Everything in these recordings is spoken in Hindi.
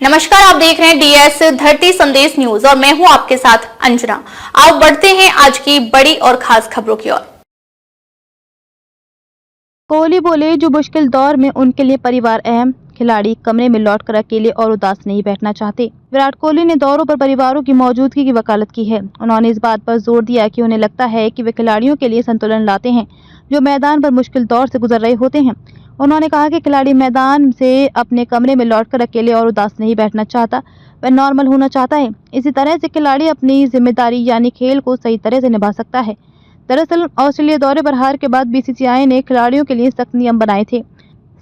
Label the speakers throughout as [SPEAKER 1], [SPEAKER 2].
[SPEAKER 1] नमस्कार, आप देख रहे हैं डीएस धरती संदेश न्यूज और मैं हूं आपके साथ अंजना। आओ बढ़ते हैं आज की बड़ी और खास खबरों की ओर।
[SPEAKER 2] कोहली बोले, जो मुश्किल दौर में उनके लिए परिवार अहम। खिलाड़ी कमरे में लौटकर अकेले और उदास नहीं बैठना चाहते। विराट कोहली ने दौरों पर परिवारों की मौजूदगी की वकालत की है। उन्होंने इस बात पर जोर दिया कि उन्हें लगता है कि वे खिलाड़ियों के लिए संतुलन लाते हैं जो मैदान पर मुश्किल दौर से गुजर रहे होते हैं। उन्होंने कहा कि खिलाड़ी मैदान से अपने कमरे में लौटकर अकेले और उदास नहीं बैठना चाहता, वह नॉर्मल होना चाहता है। इसी तरह से खिलाड़ी अपनी जिम्मेदारी यानी खेल को सही तरह से निभा सकता है। दरअसल ऑस्ट्रेलिया दौरे पर हार के बाद बीसीसीआई ने खिलाड़ियों के लिए सख्त नियम बनाए थे।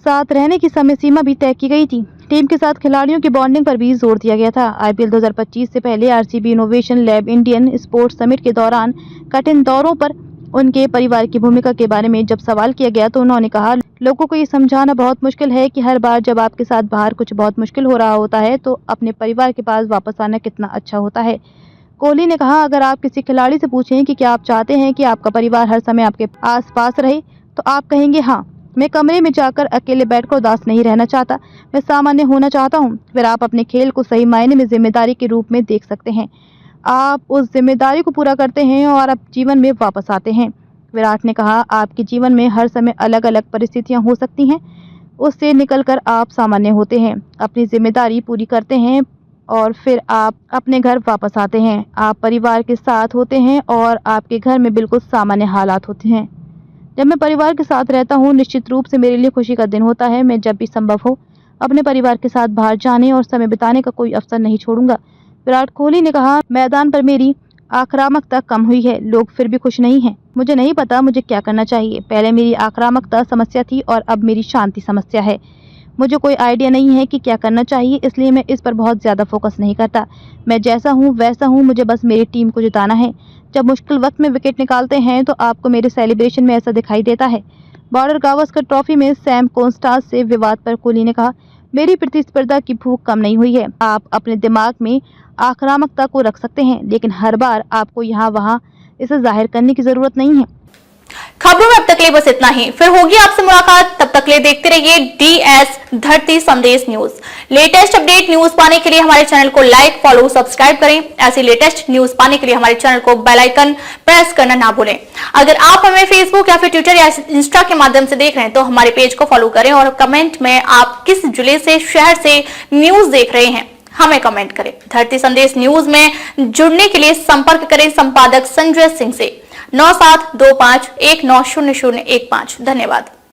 [SPEAKER 2] साथ रहने की समय सीमा भी तय की गई थी। टीम के साथ खिलाड़ियों की बॉन्डिंग पर भी जोर दिया गया था। आईपीएल 2025 से पहले RCB innovation lab Indian sports summit के दौरान कठिन दौरों पर उनके परिवार की भूमिका के बारे में जब सवाल किया गया तो उन्होंने कहा, लोगों को ये समझाना बहुत मुश्किल है कि हर बार जब आपके साथ बाहर कुछ बहुत मुश्किल हो रहा होता है तो अपने परिवार के पास वापस आना कितना अच्छा होता है। कोहली ने कहा, अगर आप किसी खिलाड़ी से पूछें कि क्या आप चाहते हैं कि आपका परिवार हर समय आपके आसपास रहे, तो आप कहेंगे हाँ। मैं कमरे में जाकर अकेले बैठकर उदास नहीं रहना चाहता, मैं सामान्य होना चाहता हूँ। फिर आप अपने खेल को सही मायने में जिम्मेदारी के रूप में देख सकते हैं। आप उस जिम्मेदारी को पूरा करते हैं और आप जीवन में वापस आते हैं। विराट ने कहा, आपके जीवन में हर समय अलग अलग परिस्थितियां हो सकती हैं, उससे निकलकर आप सामान्य होते हैं, अपनी जिम्मेदारी पूरी करते हैं और फिर आप अपने घर वापस आते हैं। आप परिवार के साथ होते हैं और आपके घर में बिल्कुल सामान्य हालात होते हैं। जब मैं परिवार के साथ रहता हूँ, निश्चित रूप से मेरे लिए खुशी का दिन होता है। मैं जब भी संभव हो अपने परिवार के साथ बाहर जाने और समय बिताने का कोई अवसर नहीं छोड़ूंगा। विराट कोहली ने कहा, मैदान पर मेरी आक्रामकता कम हुई है, लोग फिर भी खुश नहीं हैं। मुझे नहीं पता मुझे क्या करना चाहिए। पहले मेरी आक्रामकता समस्या थी और अब मेरी शांति समस्या है। मुझे कोई आइडिया नहीं है कि क्या करना चाहिए, इसलिए मैं इस पर बहुत ज़्यादा फोकस नहीं करता। मैं जैसा हूँ वैसा हूँ, मुझे बस मेरी टीम को जिताना है। जब मुश्किल वक्त में विकेट निकालते हैं तो आपको मेरे सेलिब्रेशन में ऐसा दिखाई देता है। बॉर्डर गावस्कर ट्रॉफी में सैम कॉन्स्टास से विवाद पर कोहली ने कहा, मेरी प्रतिस्पर्धा की भूख कम नहीं हुई है। आप अपने दिमाग में आक्रामकता को रख सकते हैं, लेकिन हर बार आपको यहाँ वहाँ इसे जाहिर करने की जरूरत नहीं है।
[SPEAKER 1] खबरों में अब तक ले बस इतना ही। फिर होगी आपसे मुलाकात, तब तक ले देखते रहिए डीएस धरती संदेश न्यूज। लेटेस्ट अपडेट न्यूज पाने के लिए हमारे चैनल को लाइक, फॉलो, सब्सक्राइब करें। ऐसी लेटेस्ट न्यूज पाने के लिए हमारे चैनल को बेल आइकन प्रेस करना ना भूलें। अगर आप हमें फेसबुक या फिर ट्विटर या इंस्टा के माध्यम से देख रहे हैं तो हमारे पेज को फॉलो करें और कमेंट में आप किस जिले से, शहर से न्यूज देख रहे हैं हमें कमेंट करें। धरती संदेश न्यूज में जुड़ने के लिए संपर्क करें संपादक संजय सिंह से 9725190015। धन्यवाद।